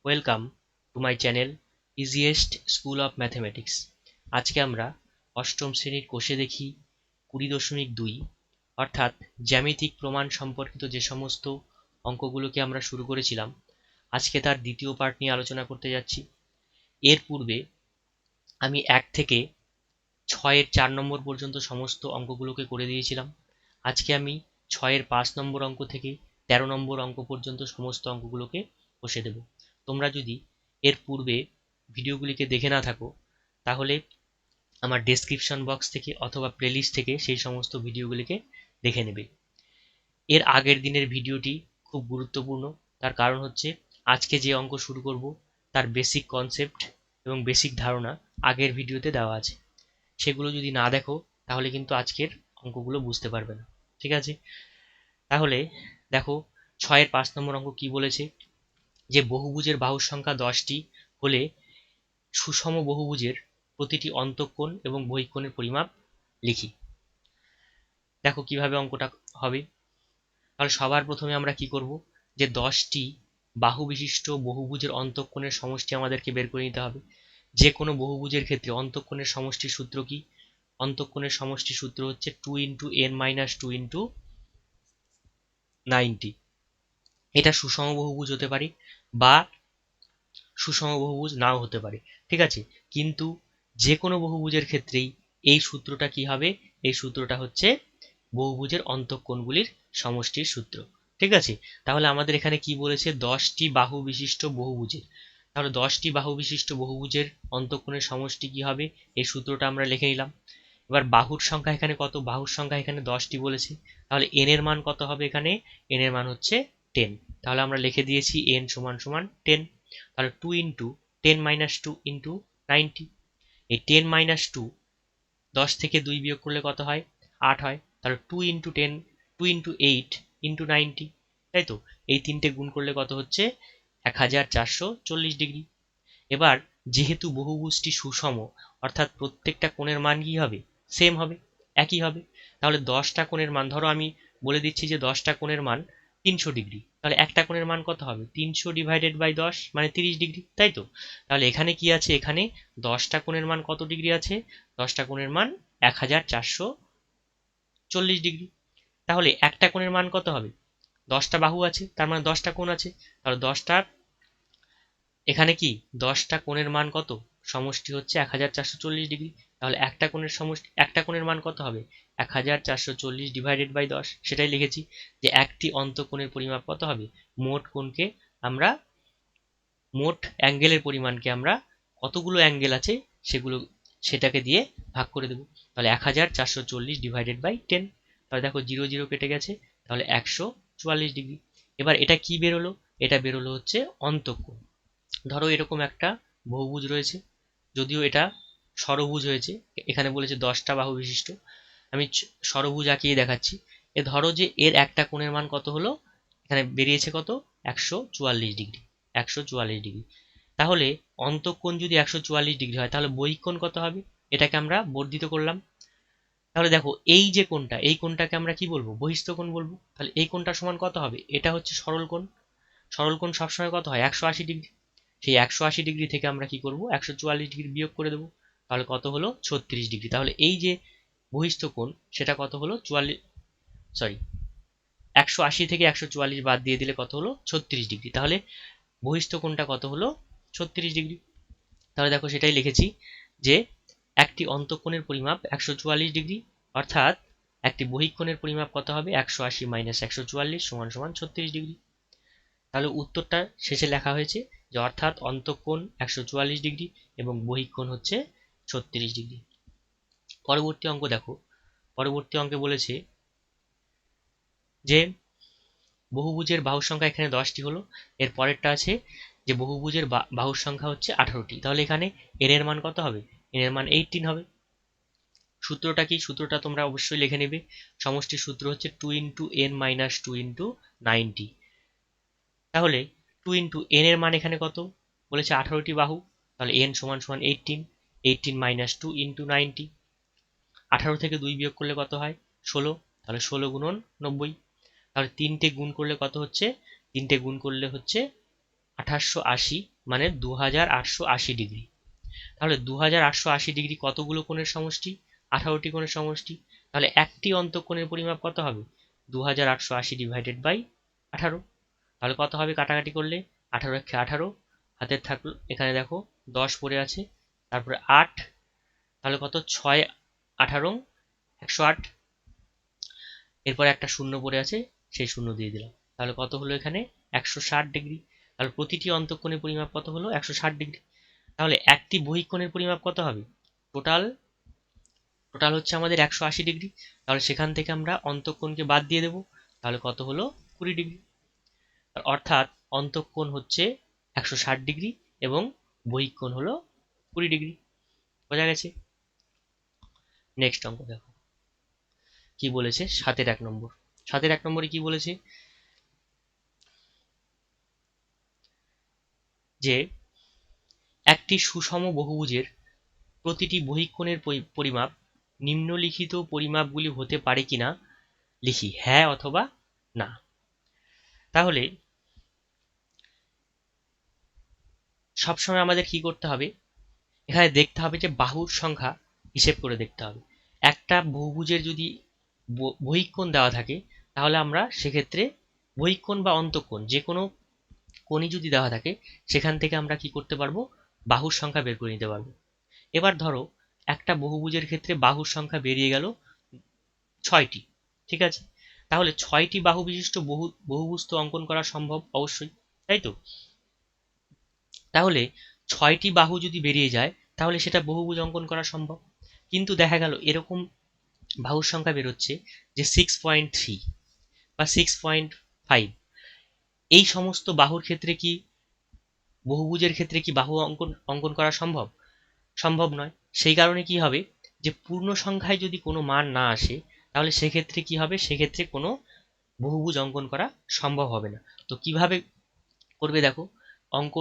Welcome to my channel easiest school of mathematics. আজকে আমরা অষ্টম শ্রেণীর কোষে দেখি 20.2 অর্থাৎ জ্যামিতিক প্রমাণ সম্পর্কিত যে সমস্ত অঙ্কগুলোকে আমরা শুরু করেছিলাম, আজকে তার দ্বিতীয় পার্ট নিয়ে আলোচনা করতে যাচ্ছি। এর পূর্বে আমি 1 থেকে 6-এর 4 নম্বর পর্যন্ত সমস্ত অঙ্কগুলোকে করে দিয়েছিলাম। আজকে আমি 6-এর 5 নম্বর অঙ্ক থেকে 13 নম্বর অঙ্ক পর্যন্ত সমস্ত অঙ্কগুলোকে কষে দেব। তোমরা যদি এর পূর্বে ভিডিওগুলিকে দেখে না থাকো, তাহলে আমার ডেসক্রিপশন বক্স থেকে অথবা প্লেলিস্ট থেকে সেই সমস্ত ভিডিওগুলিকে দেখে নেবে। এর আগের দিনের ভিডিওটি খুব গুরুত্বপূর্ণ, তার কারণ হচ্ছে আজকে যে অঙ্ক শুরু করব তার বেসিক কনসেপ্ট এবং বেসিক ধারণা আগের ভিডিওতে দেওয়া আছে। সেগুলো যদি না দেখো তাহলে কিন্তু আজকের অঙ্কগুলো বুঝতে পারবে না। ঠিক আছে, তাহলে দেখো 6-এর 5 নম্বর অঙ্ক কি বলেছে, যে বহুভুজের বাহুর সংখ্যা 10টি হলে সুষম বহুভুজের প্রতিটি অন্তঃকোণ এবং বহিঃকোণের পরিমাপ লিখি। দেখো কিভাবে অঙ্কটা হবে। তাহলে সবার প্রথমে আমরা কি করব, যে 10টি বাহু বিশিষ্ট বহুভুজের অন্তঃকোণের সমষ্টি আমাদেরকে বের করে নিতে হবে। যে কোনো বহুভুজের ক্ষেত্রে অন্তঃকোণের সমষ্টির সূত্র কি? অন্তঃকোণের সমষ্টির সূত্র হচ্ছে 2 × n-2 × 90। এটা সুষম বহুভুজ হতে পারে বা সুষম বহুভুজ নাও হতে পারে, ঠিক আছে। কিন্তু যে কোনো বহুভুজের ক্ষেত্রেই এই সূত্রটা কি হবে? এই সূত্রটা হচ্ছে বহুভুজের অন্তঃকোণগুলির সমষ্টির সূত্র, ঠিক আছে। তাহলে আমাদের এখানে কি বলেছে, 10টি বাহু বিশিষ্ট বহুভুজের। তাহলে 10টি বাহু বিশিষ্ট বহুভুজের অন্তঃকোণের সমষ্টি কি হবে? এই সূত্রটা আমরা লিখে নিলাম। এবার বাহুর সংখ্যা এখানে কত? বাহুর সংখ্যা এখানে 10টি বলেছে। তাহলে n এর মান কত হবে? এখানে n এর মান হচ্ছে 10। তাহলে আমরা লিখে দিয়েছি n = 10। তাহলে 2 × 10 - 2 × 90। এই 10 - 2 10 থেকে 2 বিয়োগ করলে কত হয়? 8 হয়। তাহলে 2 × 10 2 × 8 × 90, তাই তো। এই তিনটে গুণ করলে কত হচ্ছে? 1440 ডিগ্রি। এবার যেহেতু বহুভুজটি সুষম, অর্থাৎ প্রত্যেকটা কোণের মান কি হবে? সেম হবে, একই হবে। তাহলে 10টা কোণের মান, ধরো আমি বলে দিচ্ছি যে 10টা কোণের মান 300 ডিগ্রি। তাহলে একটা কোণের মান কত হবে? 300/10 মানে 30 ডিগ্রি, তাই তো। তাহলে এখানে কি আছে? এখানে 10টা কোণের মান কত ডিগ্রি আছে? 10টা কোণের মান 1440 ডিগ্রি। তাহলে একটা কোণের মান কত হবে? 10টা বাহু আছে, তার মানে 10টা কোণ আছে। তাহলে 10টার এখানে কি 10টা কোণের মান কত? সমষ্টি হচ্ছে 1440 ডিগ্রি। তাহলে একটা কোণের সমষ্টি, একটা কোণের মান কত হবে? 1440/10, সেটাই লিখেছি যে একটি অন্তঃকোণের পরিমাপ কত হবে? মোট কোণকে আমরা, মোট অ্যাঙ্গেলের পরিমাণকে আমরা কতগুলো অ্যাঙ্গেল আছে সেটাকে দিয়ে ভাগ করে দেবো। তাহলে 1440/10। তাহলে দেখো 0 0 কেটে গেছে, তাহলে 144 ডিগ্রি। এবার এটা কি বেরোলো? এটা বেরোলো হচ্ছে অন্তঃকোণ। ধরো এরকম একটা বহুভুজ রয়েছে, যদিও এটা ষড়ভুজ হয়েছে, এখানে বলেছে 10টা বাহু বিশিষ্ট। আমি ষড়ভুজ আঁকিয়ে দেখাচ্ছি। ধরো যে এর একটা কোণের মান কত হলো? এখানে বেরিয়েছে কত? 144 ডিগ্রি। 144 ডিগ্রি। তাহলে অন্তঃকোণ যদি 144 ডিগ্রি হয়, তাহলে বহিঃকোণ কত হবে? এটাকে আমরা বর্ধিত করলাম। তাহলে দেখো এই যে কোণটা, এই কোণটাকে আমরা কি বলবো? বহিস্থ কোণ বলবো। তাহলে এই কোণটা সমান কত হবে? এটা হচ্ছে সরল কোণ। সরল কোণ সবসময় কত হয়? 180 ডিগ্রি। সেই 180 ডিগ্রি থেকে আমরা কি করব? 144 ডিগ্রি বিয়োগ করে দেবো। তাহলে কত হলো? 36 ডিগ্রি। তাহলে এই যে বহিস্থ কোণ, সেটা কত হলো? 180 থেকে 144 বাদ দিয়ে দিলে কত হলো? 36 ডিগ্রি। তাহলে বহিস্থ কোণটা কত হলো? 36 ডিগ্রি। তাহলে দেখো সেটাই লিখেছি যে একটি অন্তঃকোণের পরিমাপ 144 ডিগ্রি, অর্থাৎ একটি বহিঃকোণের পরিমাপ কত হবে? 180 - 144 = 36 ডিগ্রি। তাহলে উত্তরটা শেষে লেখা হয়েছে যে অর্থাৎ অন্তঃকোণ 144 ডিগ্রি এবং বহিঃকোণ হচ্ছে 36 ডিগ্রি। পরবর্তী অঙ্ক দেখো। পরবর্তী অঙ্কে বলেছে যে বহুভুজের বাহুর সংখ্যা এখানে 10টি হলো। এর পরেরটা আছে যে বহুভুজের বাহুর সংখ্যা হচ্ছে 18টি। তাহলে এখানে n এর মান কত হবে? n এর মান 18 হবে। সূত্রটা কি? সূত্রটা তোমরা অবশ্যই লিখে নেবে। সমষ্টির সূত্র হচ্ছে 2 × n-2 × 90। তাহলে 2 × n এর মান এখানে কত? বলেছে 18টি বাহু। তাহলে n = 18। 18 - 2 × 90। 18 থেকে 2 বিয়োগ করলে কত হয়? 16। তাহলে 16 × 90। তাহলে তিনটে গুণ করলে কত হচ্ছে? তিনটে গুণ করলে হচ্ছে 2880 মানে 2880 ডিগ্রি। তাহলে 2880 ডিগ্রি কতগুলো কোণের সমষ্টি? 18টি কোণের সমষ্টি। তাহলে একটি অন্তঃকোণের পরিমাপ কত হবে? 2880 ডিভাইডেড বাই 18। তাহলে কত হবে কাটাকাটি করলে? 18 একে 18, হাতের থাকলো, এখানে দেখো 10 পড়ে আছে, তারপরে 8, তাহলে কত? 6 18 108, এরপরে একটা শূন্য পড়ে আছে, সেই শূন্য দিয়ে দিলাম। তাহলে কত হলো এখানে? 160 ডিগ্রি। তাহলে প্রতিটি অন্তঃকোণের পরিমাপ কত হলো? 160 ডিগ্রি। তাহলে একটি বহিঃকোণের পরিমাপ কত হবে? টোটাল টোটাল হচ্ছে আমাদের 180 ডিগ্রি। তাহলে সেখান থেকে আমরা অন্তঃকোণকে বাদ দিয়ে দেবো। তাহলে কত হলো? 20 ডিগ্রি। অর্থাৎ অন্তঃকোণ হচ্ছে 160 ডিগ্রি এবং বহিঃকোণ হলো 20 ডিগ্রি। বোঝা গেছে? নেক্সট অঙ্ক দেখো কি বলেছে। 7-এর 1 নম্বর। 7-এর 1 নম্বরে কি বলেছে? যে একটি সুষম বহুভুজের প্রতিটি বহিঃকোণের পরিমাপ নিম্নলিখিত পরিমাপগুলি হতে পারে কিনা লিখি, হ্যাঁ অথবা না। তাহলে সবসময় আমাদের কি করতে হবে? এখানে দেখতে হবে যে বাহুর সংখ্যা হিসেব করে দেখতে হবে। একটা বহুভুজের যদি বহিঃকোণ দেওয়া থাকে, তাহলে আমরা সেক্ষেত্রে বহিঃকোণ বা অন্তঃকোণ যে কোনো কোণই যদি দেওয়া থাকে, সেখান থেকে আমরা কি করতে পারবো? বাহুর সংখ্যা বের করে নিতে পারবো। এবার ধরো একটা বহুভুজের ক্ষেত্রে বাহুর সংখ্যা বেরিয়ে গেল 6টি, ঠিক আছে? তাহলে 6টি বাহু বিশিষ্ট বহুভুজ তো অঙ্কন করা সম্ভব অবশ্যই, তাই তো? তাহলে 6টি বাহু যদি বেরিয়ে যায়, তাহলে সেটা বহুভুজ অঙ্কন করা সম্ভব। কিন্তু দেখা গেল এরকম বাহুর সংখ্যা বেরোচ্ছে যে 6.3 বা 6.5, এই সমস্ত বাহুর ক্ষেত্রে কি বহুভুজের ক্ষেত্রে কি বাহু অঙ্কন করা সম্ভব? সম্ভব নয়। সেই কারণে কি হবে? যে পূর্ণ সংখ্যায় যদি কোনো মান না আসে, তাহলে সেক্ষেত্রে কি হবে? সেক্ষেত্রে কোনো বহুভুজ অঙ্কন করা সম্ভব হবে না। তো কিভাবে করবে দেখো অঙ্ক।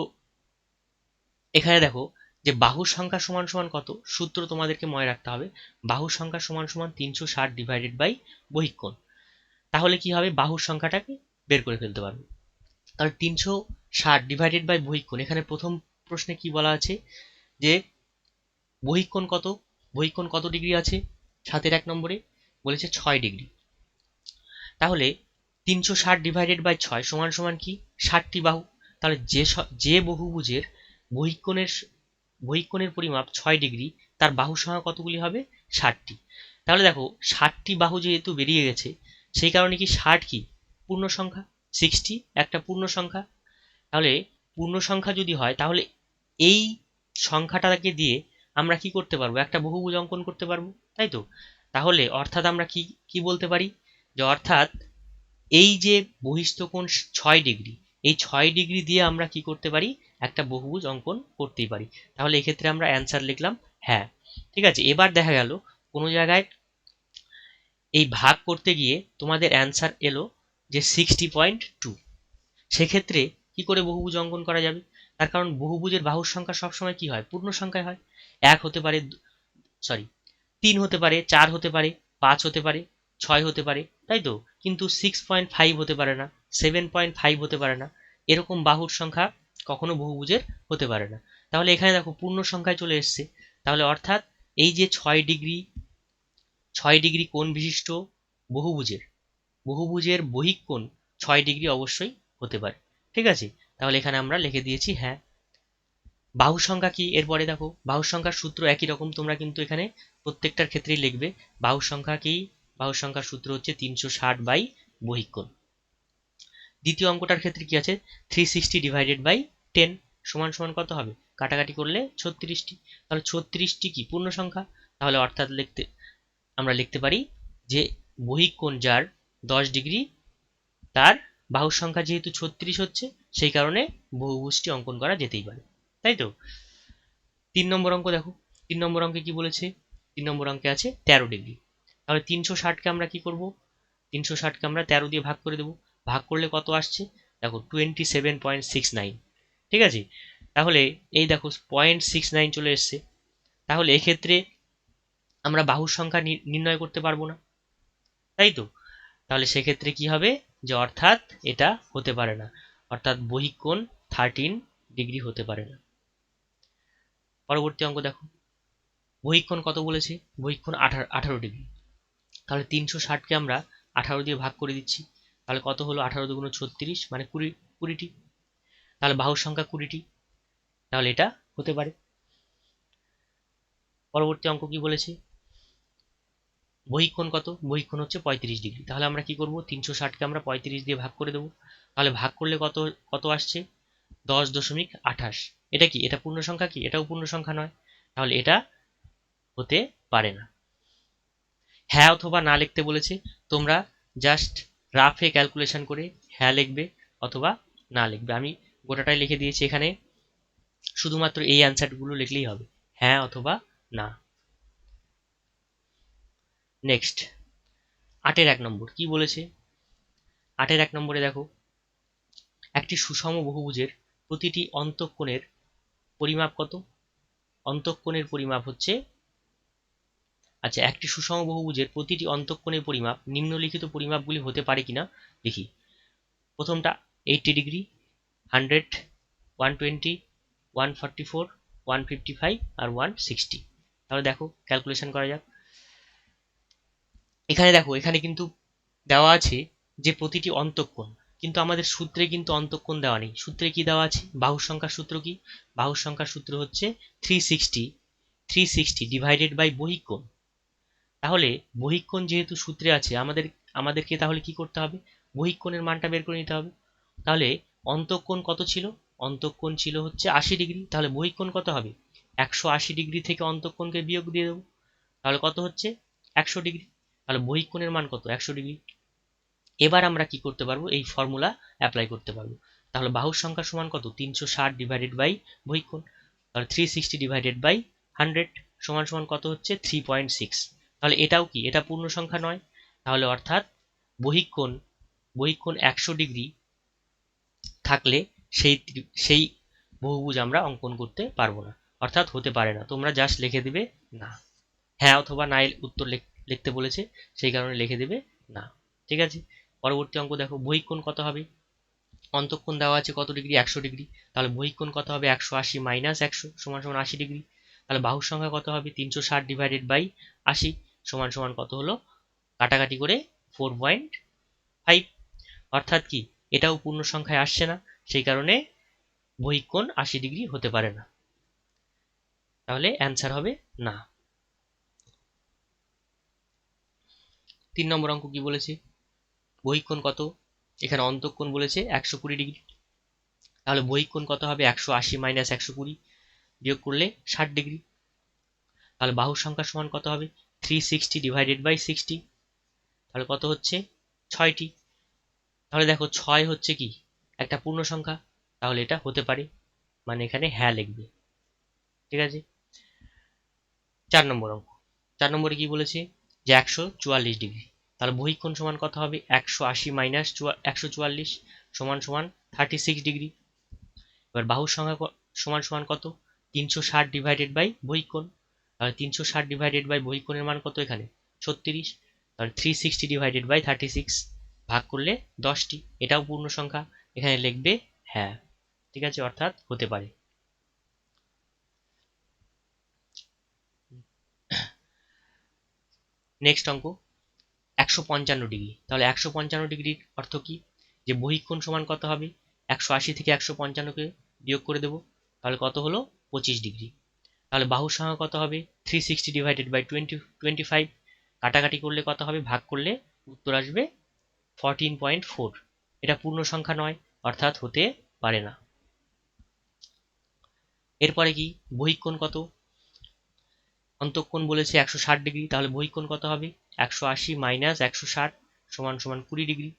এখানে দেখো যে বাহুর সংখ্যা সমান সমান কত, সূত্র তোমাদেরকে মনে রাখতে হবে। বাহুর সংখ্যা সমান সমান 360 ডিভাইডেড বাই বহিঃকোণ। তাহলে কি হবে? বাহুর সংখ্যাটাকে বের করে ফেলতে পারবে। তাহলে 360 ডিভাইডেড বাই বহিঃকোণ। এখানে প্রথম প্রশ্নে কি বলা আছে? যে বহিঃকোণ কত? বহিঃকোণ কত ডিগ্রি আছে? 7-এর 1 নম্বরে বলেছে 6 ডিগ্রি। তাহলে 360 ডিভাইডেড বাই 6 সমান সমান কি? 60টি বাহু। তাহলে যে বহুভুজের বহিঃকোণের পরিমাপ 6 ডিগ্রি, তার বাহুর সংখ্যা কতগুলি হবে? 60টি। তাহলে দেখো 60টি বাহু যেহেতু বেরিয়ে গেছে, সেই কারণে কি 60 কি পূর্ণ সংখ্যা, 60 একটা পূর্ণ সংখ্যা। তাহলে পূর্ণ সংখ্যা যদি হয়, তাহলে এই সংখ্যাটাকে দিয়ে আমরা কি করতে পারবো? একটা বহুভুজ অঙ্কন করতে পারবো, তাই তো? তাহলে অর্থাৎ আমরা কি কি বলতে পারি? যে অর্থাৎ এই যে বহিস্থ কোণ 6 ডিগ্রি, এই 6 ডিগ্রি দিয়ে আমরা কি করতে পারি? একটা বহুভুজ অঙ্কন করতেই পারি। তাহলে এক্ষেত্রে আমরা অ্যান্সার লিখলাম হ্যাঁ। ঠিক আছে, এবার দেখা গেল কোনো জায়গায় এই ভাগ করতে গিয়ে তোমাদের অ্যান্সার এলো যে 60.2। সেক্ষেত্রে কি করে বহুভুজ অঙ্কন করা যাবে? তার কারণ বহুভুজের বাহুর সংখ্যা সবসময় কি হয়? পূর্ণ সংখ্যায় হয়। 1 হতে পারে, সরি 3 হতে পারে, 4 হতে পারে, 5 হতে পারে, 6 হতে পারে, তাই তো? কিন্তু 6.5 হতে পারে না, 7.5 হতে পারে না। এরকম বাহুর সংখ্যা কখনো বহুভুজের হতে পারে না। তাহলে এখানে দেখো পূর্ণ সংখ্যায় চলে এসছে। তাহলে অর্থাৎ এই যে 6 ডিগ্রি কোণ বিশিষ্ট বহুভুজের বহুভুজের বহিঃকোণ 6 ডিগ্রি অবশ্যই হতে পারে। ঠিক আছে, তাহলে এখানে আমরা লিখে দিয়েছি হ্যাঁ। বাহুর সংখ্যা কি? এরপরে দেখো বাহুর সংখ্যার সূত্র একই রকম, তোমরা কিন্তু এখানে প্রত্যেকটার ক্ষেত্রেই লিখবে। বাহুর সংখ্যা কি? বাহুর সংখ্যার সূত্র হচ্ছে 360 বাই বহিঃকোণ। দ্বিতীয় অঙ্কটার ক্ষেত্রে কি আছে? 360 ডিভাইডেড বাই 10 সমান সমান কত হবে? কাটাকাটি করলে 36টি। তাহলে 36টি কি পূর্ণ সংখ্যা? তাহলে অর্থাৎ আমরা লিখতে পারি যে বহিঃকোণ যার 10 ডিগ্রি, তার বাহুর সংখ্যা যেহেতু 36 হচ্ছে, সেই কারণে বহুভুজটি অঙ্কন করা যেতেই পারে, তাই তো? 3 নম্বর অঙ্ক দেখো। 3 নম্বর অঙ্কে কি বলেছে? 3 নম্বর অঙ্কে আছে 13 ডিগ্রি। তাহলে 360কে আমরা কি করব? 360কে আমরা 13 দিয়ে ভাগ করে দেবো। ভাগ করলে কত আসছে? দেখো 27.69। ঠিক আছে, তাহলে এই দেখো 0.69 চলে এসছে। তাহলে এক্ষেত্রে আমরা বাহুর সংখ্যা নির্ণয় করতে পারবো না, তাই তো? তাহলে সেক্ষেত্রে কি হবে? যে অর্থাৎ এটা হতে পারে না। অর্থাৎ বহিঃকোণ 13 ডিগ্রি হতে পারে না। পরবর্তী অঙ্ক দেখো, বহিকোণ কত বলেছে? বহিকোণ 18 ডিগ্রি। তাহলে 360কে আমরা 18 দিয়ে ভাগ করে দিচ্ছি, তাহলে কত হলো? 18 দুগুণ 36, মানে 20টি। তাহলে বাহুর সংখ্যা 20টি, তাহলে এটা হতে পারে। পরবর্তী অঙ্ক কি বলেছে? বহিকোণ কত? বহিকোণ হচ্ছে 35 ডিগ্রি। তাহলে আমরা কি করব? 360কে আমরা 35 দিয়ে ভাগ করে দেবো। তাহলে ভাগ করলে কত কত আসছে? 10.28। এটা কি? এটা পূর্ণ সংখ্যা কি? এটাও পূর্ণ সংখ্যা নয়, তাহলে এটা হতে পারে না। হ্যাঁ অথবা না লিখতে বলেছে, তোমরা জাস্ট রাফে ক্যালকুলেশন করে হ্যাঁ লিখবে অথবা না লিখবে। আমি গোটাটাই লিখে দিয়েছি এখানে, শুধুমাত্র এই অ্যান্সারগুলো লিখলেই হবে, হ্যাঁ অথবা না। নেক্সট 8-এর 1 নম্বর কি বলেছে? 8-এর 1 নম্বরে দেখো, একটি সুষম বহুভুজের প্রতিটি অন্তঃকোণের পরিমাপ কত? অন্তঃকোণের পরিমাপ হচ্ছে, আচ্ছা, একটি সুষম বহুভুজের প্রতিটি অন্তঃকোণের পরিমাপ নিম্নলিখিত পরিমাপগুলি হতে পারে কিনা দেখি। প্রথমটা 80 ডিগ্রি, 100, 120, 144, 155 আর 160। তাহলে দেখো ক্যালকুলেশন করা যাক। এখানে দেখো, এখানে কিন্তু দেওয়া আছে যে প্রতিটি অন্তঃকোণ, কিন্তু আমাদের সূত্রে কিন্তু অন্তঃকোণ দেওয়া নেই। সূত্রে কি দেওয়া আছে? বাহুর সংখ্যার সূত্র কি? বাহুর সংখ্যার সূত্র হচ্ছে 360 ডিভাইডেড বাই বহিকোণ। তাহলে বহিকোণ যেহেতু সূত্রে আছে, আমাদেরকে তাহলে কি করতে হবে? বহিকোণের মানটা বের করে নিতে হবে। তাহলে অন্তঃকোণ কত ছিল? অন্তঃকোণ ছিল হচ্ছে 80 ডিগ্রি। তাহলে বহিকোণ কত হবে? 180 ডিগ্রি থেকে অন্তঃকোণকে বিয়োগ দিয়ে দেবো, তাহলে কত হচ্ছে? 100 ডিগ্রি। তাহলে বহিকোণের মান কত? 100 ডিগ্রি। এবার আমরা কি করতে পারবো? এই ফর্মুলা অ্যাপ্লাই করতে পারবো। তাহলে বাহুর সংখ্যা সমান কত? 360 ডিভাইডেড বাই বহিকোণ। তাহলে 360 ডিভাইডেড বাই 100 সমান সমান কত হচ্ছে? 3.6। তাহলে এটাও কি? এটা পূর্ণ সংখ্যা নয়। তাহলে অর্থাৎ বহিকোণ 100 ডিগ্রি থাকলে সেই বহুভুজ আমরা অঙ্কন করতে পারবো না, অর্থাৎ হতে পারে না। তোমরা জাস্ট লিখে দিবে না। হ্যাঁ অথবা না উত্তর লিখতে বলেছে, সেই কারণে লিখে দিবে না। ঠিক আছে। পরবর্তী অঙ্ক দেখো, বহিকোণ কত হবে? অন্তঃকোণ দেওয়া আছে কত ডিগ্রি? 100 ডিগ্রি। তাহলে বহিকোণ কত হবে? 180 মাইনাস 100 সমান সমান 80 ডিগ্রি। তাহলে বাহুর সংখ্যা কত হবে? 360 ডিভাইডেড বাই 80 সমান সমান কত হলো? কাটাকাটি করে 4.5। অর্থাৎ কি? এটাও পূর্ণ সংখ্যায় আসছে না, সেই কারণে বহিকোণ 80 ডিগ্রি হতে পারে না। তাহলে অ্যান্সার হবে না। 3 নম্বর অঙ্ক কি বলেছে? বহিকোণ কত? এখানে অন্তঃকোণ বলেছে 120 ডিগ্রি। তাহলে বহিকোণ কত হবে? 180 মাইনাস 120 বিয়োগ করলে 60 ডিগ্রি। তাহলে বাহুর সংখ্যা সমান কত হবে? 360 ডিভাইডেড বাই 60। তাহলে কত হচ্ছে? 6টি। তাহলে দেখো 6 হচ্ছে কি? একটা পূর্ণ সংখ্যা, তাহলে এটা হতে পারে, মানে এখানে হ্যাঁ লিখবে। ঠিক আছে। 4 নম্বর অঙ্ক। 4 নম্বরে কি বলেছে? যে 144 ডিগ্রি। তাহলে বহিকোণ সমান কত হবে? 180 মাইনাস 144 সমান সমান 36 ডিগ্রি। এবার বাহুর সংখ্যা সমান সমান কত? 360 ডিভাইডেড বাই বহিকোণ। তাহলে 360 ডিভাইডেড বাই বহিকোণের মান কত এখানে? 36। তাহলে 360 ডিভাইডেড বাই 36 ভাগ করলে 10টি। এটাও পূর্ণ সংখ্যা, এখানে লিখবে হ্যাঁ। ঠিক আছে, অর্থাৎ হতে পারে। নেক্সট অঙ্ক 155 ডিগ্রি। তাহলে 155 ডিগ্রির অর্থ কি? যে বহিকোণ সমান কত হবে? 180 থেকে 155কে বিয়োগ করে দেবো, তাহলে কত হলো? 25 ডিগ্রি। তাহলে বাহুর সংখ্যা কত হবে? 360 ডিভাইডেড বাই 25। কাটাকাটি করলে কত হবে? ভাগ করলে উত্তর আসবে 14.4। এটা পূর্ণ সংখ্যা নয়, অর্থাৎ হতে পারে না। এরপরে কি? বহিকোণ কত? অন্তঃকোণ বলেছে 160 ডিগ্রি। তাহলে বহিকোণ কত হবে? 180 মাইনাস 160 সমান সমান 20 ডিগ্রি,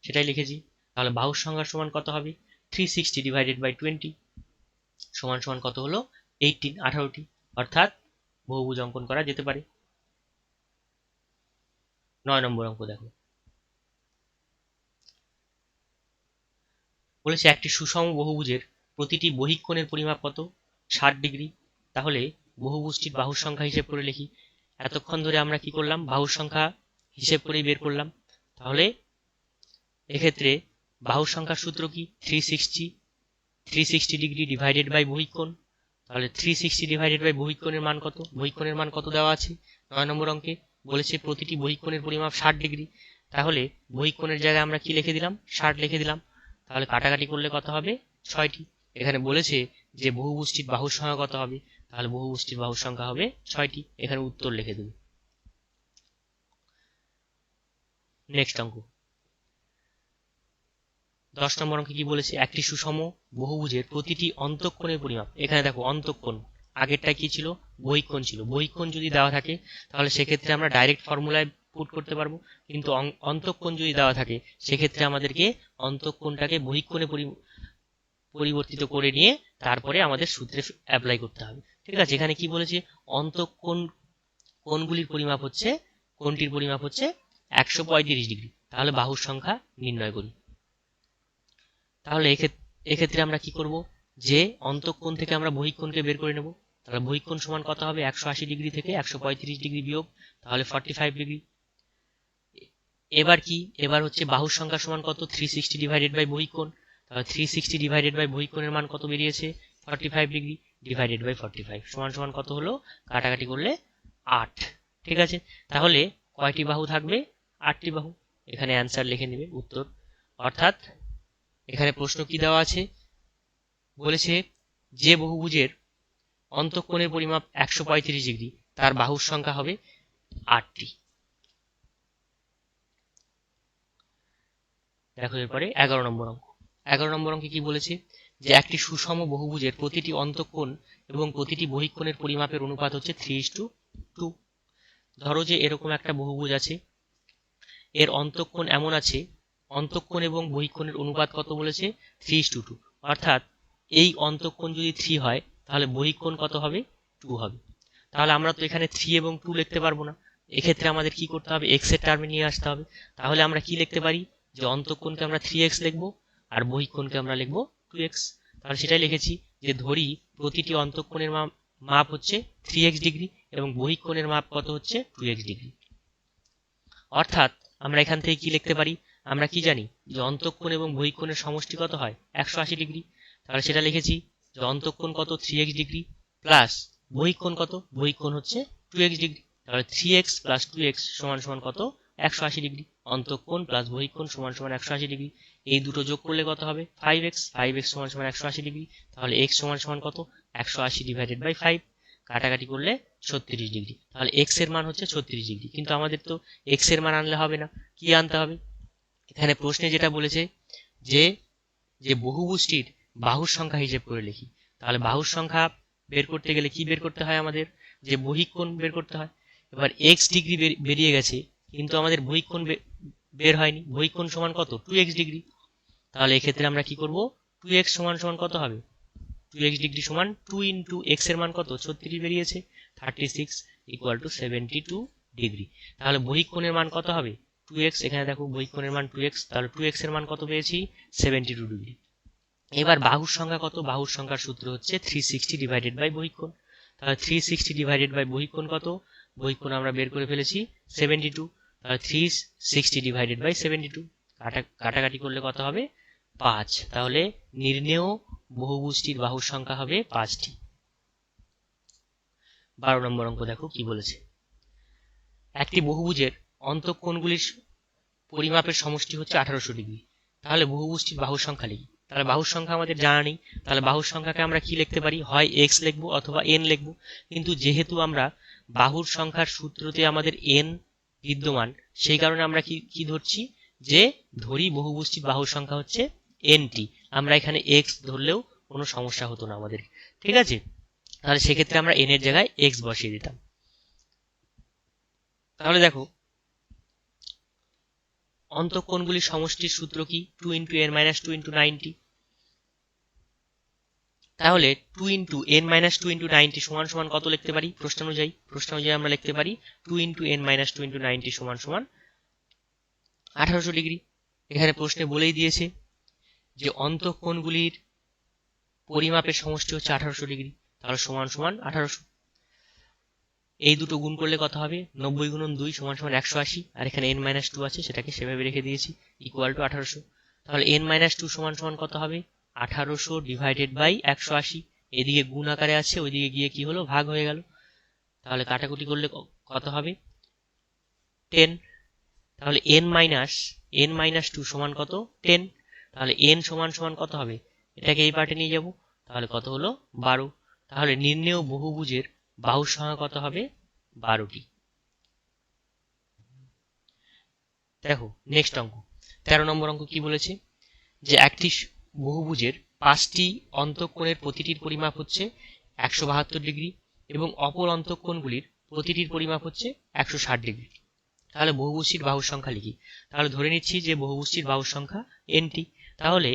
সেটাই লিখেছি। তাহলে বাহুর সংখ্যা সমান কত হবে? 360 ডিভাইডেড বাই 20 সমান সমান কত হলো? 18টি। অর্থাৎ বহুভুজ অঙ্কন করা যেতে পারে। 9 নম্বর অঙ্ক দেখো, বলেছে একটি সুষম বহুভুজের প্রতিটি বহিকোণের পরিমাপ কত? 60 ডিগ্রি। তাহলে বহুভুজটির বাহুর সংখ্যা হিসেব করে লিখি। এতক্ষণ ধরে আমরা কি করলাম? বাহুর সংখ্যা হিসেব করেই বের করলাম। তাহলে এক্ষেত্রে বাহুর সংখ্যার সূত্র কি? 360 360 ডিগ্রি ডিভাইডেড বাই বহিঃকোণ। তাহলে 360 ডিভাইডেড বাই বহিঃকোণের মান কত? বহিঃকোণের মান কত দেওয়া আছে 9 নম্বর অঙ্কে? বলেছে প্রতিটি বহিঃকোণের পরিমাপ 60 ডিগ্রি। তাহলে বহিঃকোণের জায়গায় আমরা কি লিখে দিলাম? 60 লিখে দিলাম। তাহলে কাটাকাটি করলে কত হবে? 6টি। এখানে বলেছে যে বহুভুজটির বাহুর সংখ্যা কত হবে, তাহলে বহুভুজটির বাহুর সংখ্যা হবে 6টি। এখানে উত্তর লিখে দেব। নেক্সট অঙ্ক 10 নম্বর অঙ্কে কি বলেছে? একটি সুষম বহুভুজের প্রতিটি অন্তঃকোণের পরিমাপ। এখানে দেখো অন্তঃকোণ, আগেরটা কি ছিল? বহিঃকোণ ছিল। বহিঃকোণ যদি দেওয়া থাকে তাহলে সেক্ষেত্রে আমরা ডাইরেক্ট ফর্মুলায় পুট করতে পারবো, কিন্তু অন্তঃকোণ যদি দেওয়া থাকে সেক্ষেত্রে আমাদেরকে অন্তঃকোণটাকে বহিঃকোণে পরিবর্তিত করে নিয়ে তারপরে আমাদের সূত্রে অ্যাপ্লাই করতে হবে। ঠিক আছে, এখানে কি বলেছে? কোণগুলির পরিমাপ হচ্ছে, কোণটির পরিমাপ হচ্ছে 135 ডিগ্রি। তাহলে বাহুর সংখ্যা নির্ণয় করি। তাহলে এক্ষেত্রে আমরা কি করব? যে অন্তঃকোণ থেকে আমরা বহিঃকোণকে বের করে নেব। তাহলে বহিঃকোণ সমান কত হবে? 180 ডিগ্রি থেকে 135 ডিগ্রি বিয়োগ, তাহলে 45 ডিগ্রি। এবার কি? এবার হচ্ছে বাহুর সংখ্যা সমান কত? 360 ডিভাইডেড বাই বহিঃকোণ। তাহলে 360 ডিভাইডেড বাই বহিঃকোণের মান কত বেরিয়েছে? 45 ডিগ্রি ডিভাইডেড বাই 45 সমান সমান কত হলো? কাটাকাটি করলে 8। ঠিক আছে, তাহলে কয়টি বাহু থাকবে? 8টি বাহু। এখানে অ্যান্সার লিখে নেবে উত্তর। অর্থাৎ এখানে প্রশ্ন কি দেওয়া আছে? বলেছে যে বহুভুজের অন্তঃকোণের পরিমাপ 135 ডিগ্রি তার বাহুর সংখ্যা হবে 8টি। দেখো এরপরে 11 নম্বর অঙ্ক। 11 নম্বর অঙ্কে কি বলেছে? যে একটি সুষম বহুভুজের প্রতিটি অন্তঃকোণ এবং প্রতিটি বহিঃকোণের পরিমাপের অনুপাত হচ্ছে 3:2। ধরো যে এরকম একটা বহুভুজ আছে, এর অন্তঃকোণ এমন আছে, অন্তঃকোণ এবং বহিঃকোণের অনুপাত কত বলেছে? 3:2। অর্থাৎ এই অন্তঃকোণ যদি 3 হয় তাহলে বহিঃকোণ কত হবে? 2 হবে। তাহলে আমরা তো এখানে 3 এবং 2 লিখতে পারবো না, এক্ষেত্রে আমাদের কি করতে হবে? x এর টার্মে নিয়ে আসতে হবে। তাহলে আমরা কি লিখতে পারি? যে অন্তঃকোণকে আমরা 3x লিখবো আর বহিঃকোণকে আমরা লিখবো 2x। তাহলে সেটাই লিখেছি যে ধরি প্রতিটি অন্তঃকোণের মাপ হচ্ছে 3x ডিগ্রি এবং বহিঃকোণের মাপ কত হচ্ছে? 2x degree. অর্থাৎ আমরা এখান থেকে কি লিখতে পারি? আমরা কি জানি যে অন্তঃকোণ এবং বহিঃকোণের সমষ্টি কত হয়? 180 ডিগ্রি। তাহলে সেটা লিখেছি যে অন্তঃকোণ কত? 3x ডিগ্রি প্লাস বহিঃকোণ কত? বহিঃকোণ হচ্ছে 2x ডিগ্রি। তাহলে 3x প্লাস 2x সমান সমান কত? 180 ডিগ্রি। অন্তঃকোণ প্লাস বহিঃকোণ সমান সমান 180 ডিগ্রি। এই দুটো যোগ করলে কত হবে? 5x। 5x সমান সমান 180 ডিগ্রি। তাহলে x সমান সমান কত? 180 ডিভাইডেড বাই 5। কাটাকাটি করলে 36 ডিগ্রি। তাহলে x এর মান হচ্ছে 36 ডিগ্রি। কিন্তু আমাদের তো x এর মান আনলে হবে না, কি আনতে হবে? এখানে প্রশ্নে যেটা বলেছে যে যে বহুভুজটির বাহুর সংখ্যা হিসেব করে লিখি। তাহলে বাহুর সংখ্যা বের করতে গেলে কি বের করতে হয় আমাদের? যে বহিঃকোণ বের করতে হয়। এবার x ডিগ্রি বেরিয়ে গেছে কিন্তু আমাদের বহিঃকোণ বের হয়নি। বহিঃকোণ সমান কত? 2x degree. তাহলে এক্ষেত্রে আমরা কি করব? 2x সমান সমান কত হবে? 2x ডিগ্রি সমান 2 ইন্টু x এর মান কত? 36 বেরিয়েছে, 36 ইকুয়াল টু 72 ডিগ্রি। তাহলে বহিঃকোণের মান কত হবে? 2x। এখানে দেখো বহিঃকোণের মান 2x, তাহলে 2x এর মান কত পেয়েছি? 72 ডিগ্রি। এবার বাহুর সংখ্যা কত? বাহুর সংখ্যার সূত্র হচ্ছে 360 ডিভাইডেড বাই বহিঃকোণ। তাহলে 360 ডিভাইডেড বাই বহিঃকোণ কত? বহিঃকোণ আমরা বের করে ফেলেছি 72। তাহলে 360 ডিভাইডেড বাই 72 কাটাকাটি করলে কত হবে? 5। তাহলে নির্ণেয় বহুভুজটির বাহুর সংখ্যা হবে 5টি। 12 নম্বর অঙ্ক দেখো কি বলেছে? একটি বহুভুজের অন্তঃকোণগুলির পরিমাপের সমষ্টি হচ্ছে 1800 ডিগ্রি। তাহলে বহুভুজটির বাহুর সংখ্যা লিখি। তাহলে বাহুর সংখ্যা আমাদের জানা নেই, তাহলে বাহুর সংখ্যাকে আমরা কি লিখতে পারি? হয় x লিখবো অথবা n লিখবো। কিন্তু যেহেতু আমরা বাহুর সংখ্যার সূত্রতে আমাদের n বিদ্যমান, সেই কারণে আমরা কি ধরছি? যে ধরি বহুভুজটির বাহুর সংখ্যা হচ্ছে nটি। আমরা এখানে x ধরলেও কোনো সমস্যা হতো না আমাদের। ঠিক আছে, তাহলে সেক্ষেত্রে আমরা n এর জায়গায় x বসিয়ে দিতাম। তাহলে দেখো অন্তঃকোণগুলির সমষ্টির সূত্র কি? 2 ইন্টু n মাইনাস 2 ইন্টু 90। তাহলে 2 ইন্টু n মাইনাস 2 ইন্টু 90 সমান সমান কত লিখতে পারি? প্রশ্ন অনুযায়ী আমরা লিখতে পারি 2 ইন্টু n মাইনাস 2 ইন্টু 90 সমান সমান 1800 ডিগ্রি। এখানে প্রশ্নে বলেই দিয়েছে যে অন্তঃকোণগুলির পরিমাপের সমষ্টি হচ্ছে 1800 ডিগ্রি। তাহলে সমান সমান 1800। এই দুটো গুণ করলে কত হবে? 90 গুণন 2 সমান সমান 180। আর এখানে n মাইনাস 2 আছে, সেটাকে সেভাবে রেখে দিয়েছি, ইকুয়াল টু 1800। তাহলে n মাইনাস 2 সমান সমান কত হবে? 1800 ডিভাইডেড বাই 180, এদিকে গুণ আকারে আছে, ওইদিকে গিয়ে কি হলো, ভাগ হয়ে গেল। তাহলে কাটাকুটি করলে কত হবে, 10। তাহলে n মাইনাস 2 সমান কত, 10। তাহলে n সমান সমান কত হবে, এটাকে এই পার্টে নিয়ে যাব, তাহলে কত হলো, 12। তাহলে নির্ণেয় বহুভুজের বাহুর সংখ্যা কত হবে, 12টি। দেখো নেক্সট অঙ্ক, 13 নম্বর অঙ্ক কি বলেছে, যে একটি বহুভুজের 5টি অন্তঃকোণের প্রতিটির পরিমাপ হচ্ছে 172 ডিগ্রি এবং অপর অন্তঃকোণগুলির প্রতিটির পরিমাপ হচ্ছে 160 ডিগ্রি। তাহলে বহুভুজটির বাহুর সংখ্যা লিখি। তাহলে ধরে নিচ্ছি যে বহুভুজটির বাহুর সংখ্যা nটি। তাহলে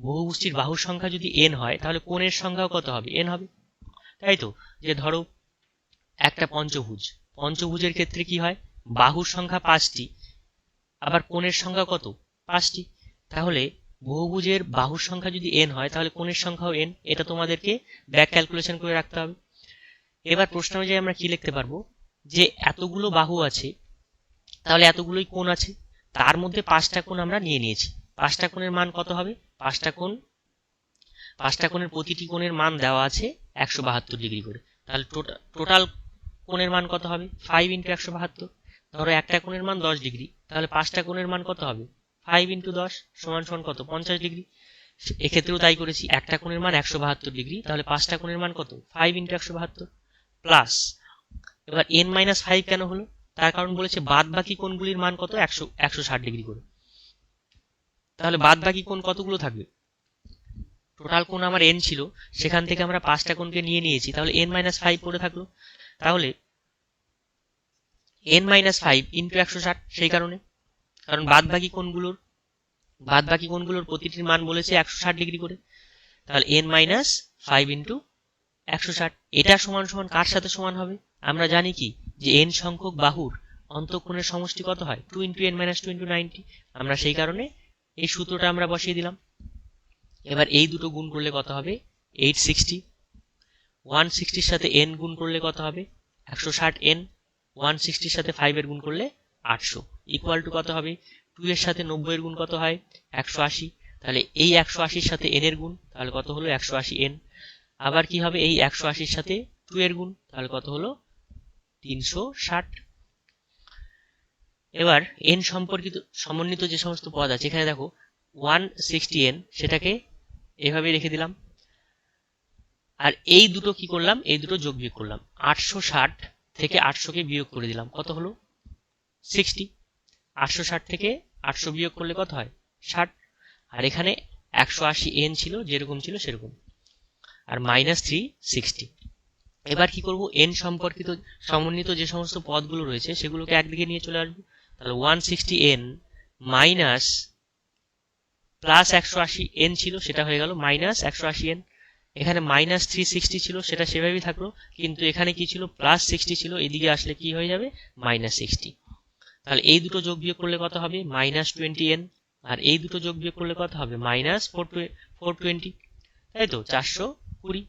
বহুভুজটির বাহুর সংখ্যা যদি n হয়, তাহলে কোণের সংখ্যাও কত হবে, n হবে, তাই তো। যে ধরো একটা পঞ্চভুজের ক্ষেত্রে কি হয়, বাহুর সংখ্যা 5টি, আবার কোণের সংখ্যা কত, 5টি। তাহলে বহুভুজের বাহুর সংখ্যা যদি n হয়, তাহলে কোণের সংখ্যাও n। এটা তোমাদেরকে ব্যাক ক্যালকুলেশন করে রাখতে হবে। এবার প্রশ্ন অনুযায়ী আমরা কি লিখতে পারবো, যে এতগুলো বাহু আছে, তাহলে এতগুলোই কোণ আছে, তার মধ্যে 5টা কোণ আমরা নিয়ে নিয়েছি। 5টা কোণের মান কত হবে, 5টা কোণের প্রতিটি কোণের মান দেওয়া আছে 172 ডিগ্রি করে। তাহলে টোটাল কোণের মান কত হবে, 5 ইন্টু 172। ধরো একটা কোণের মান 10 ডিগ্রি, তাহলে 5টা কোণের মান কত হবে, 5 ইন্টু 10 সমান সমান কত, 50 ডিগ্রি। এক্ষেত্রেও তাই করেছি, একটা কোণের মান 172 ডিগ্রি, তাহলে 5টা কোণের মান কত, 5 ইন্টু 172 প্লাস। এবার n-5 কেন হলো, তার কারণ বলেছে বাদ বাকি কোণগুলির মান কত, 160 ডিগ্রি করে। তাহলে বাদ বাকি কোণ কতগুলো থাকবে, টোটাল কোণ আমার n ছিল, সেখান থেকে আমরা 5টা কোণকে নিয়ে নিয়েছি, তাহলে n-5 পড়ে থাকলো। তাহলে n-5 ইন্টু 160, সেই কারণে, কারণ বাদ বাকি কোণগুলোর প্রতিটির মান বলেছে 160 ডিগ্রি করে। তাহলে n-5 ইন্টু 160, এটা সমান সমান কার সাথে সমান হবে, আমরা জানি কি, যে n সংখ্যক বাহুর অন্তঃকোণের সমষ্টি কত হয়, 2 ইন্টু n-2 ইন্টু 90। আমরা সেই কারণে এই সূত্রটা আমরা বসিয়ে দিলাম। এবার এই দুটো গুণ করলে কত হবে, 860। 160 এর সাথে n গুণ করলে কত হবে, 160n। 160 এর সাথে 5 এর গুণ করলে 800, ইকুয়াল টু কত হবে, 2 এর সাথে 90 এর গুণ কত হয়, 180। তাহলে এই 180 এর সাথে n এর গুণ, তাহলে কত হলো, 180n। আবার কি হবে, এই 180 এর সাথে 2 এর গুণ, তাহলে কত হলো, 360। এবার n সম্পর্কিত সমন্বিত যে সমস্ত পদ আছে, এখানে দেখো 160n, সেটাকে এভাবে রেখে দিলাম। আর এই দুটো কি করলাম, এই দুটো যোগ বিয়োগ করলাম, 860 থেকে 800কে বিয়োগ করে দিলাম, কত হলো, 60। 860 থেকে 800 বিয়োগ করলে কত হয়, 60। আর এখানে 180n ছিল, যেরকম ছিল সেরকম, আর -360। এবার কি করব, n সম্পর্কিত সমন্বিত যে সমস্ত পদগুলো রয়েছে সেগুলোকে একদিকে নিয়ে চলে আসবো। তাহলে 160n মাইনাস প্লাস 180n ছিল, সেটা হয়ে গেল -180n। এখানে -360 ছিল, সেটা সেভাবেই থাকলো, কিন্তু এখানে কি ছিল, +60 ছিল, এদিকে আসলে কি হয়ে যাবে, -60। তাহলে এই দুটো যোগ বিয়োগ করলে কত হবে, -20n। আর এই দুটো যোগ বিয়োগ করলে কত হবে, -420, তাই তো, 420।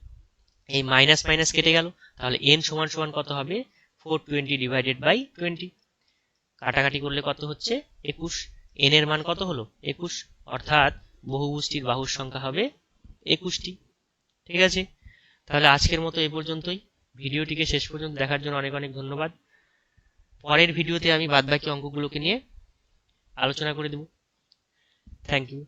এই মাইনাস মাইনাস কেটে গেল, তাহলে n সমান সমান কত হবে, 420 ডিভাইডেড বাই 20। কাটাকাটি করলে কত হচ্ছে, 21। n এর মান কত হলো, 21, অর্থাৎ বহুভুজটির বাহুর সংখ্যা হবে 21টি। ঠিক আছে, তাহলে আজকের মতো এই পর্যন্তই। ভিডিওটিকে শেষ পর্যন্ত দেখার জন্য অনেক অনেক ধন্যবাদ। পরের ভিডিওতে আমি বাদবাকি অঙ্কগুলোকে নিয়ে আলোচনা করে দেব। Thank you.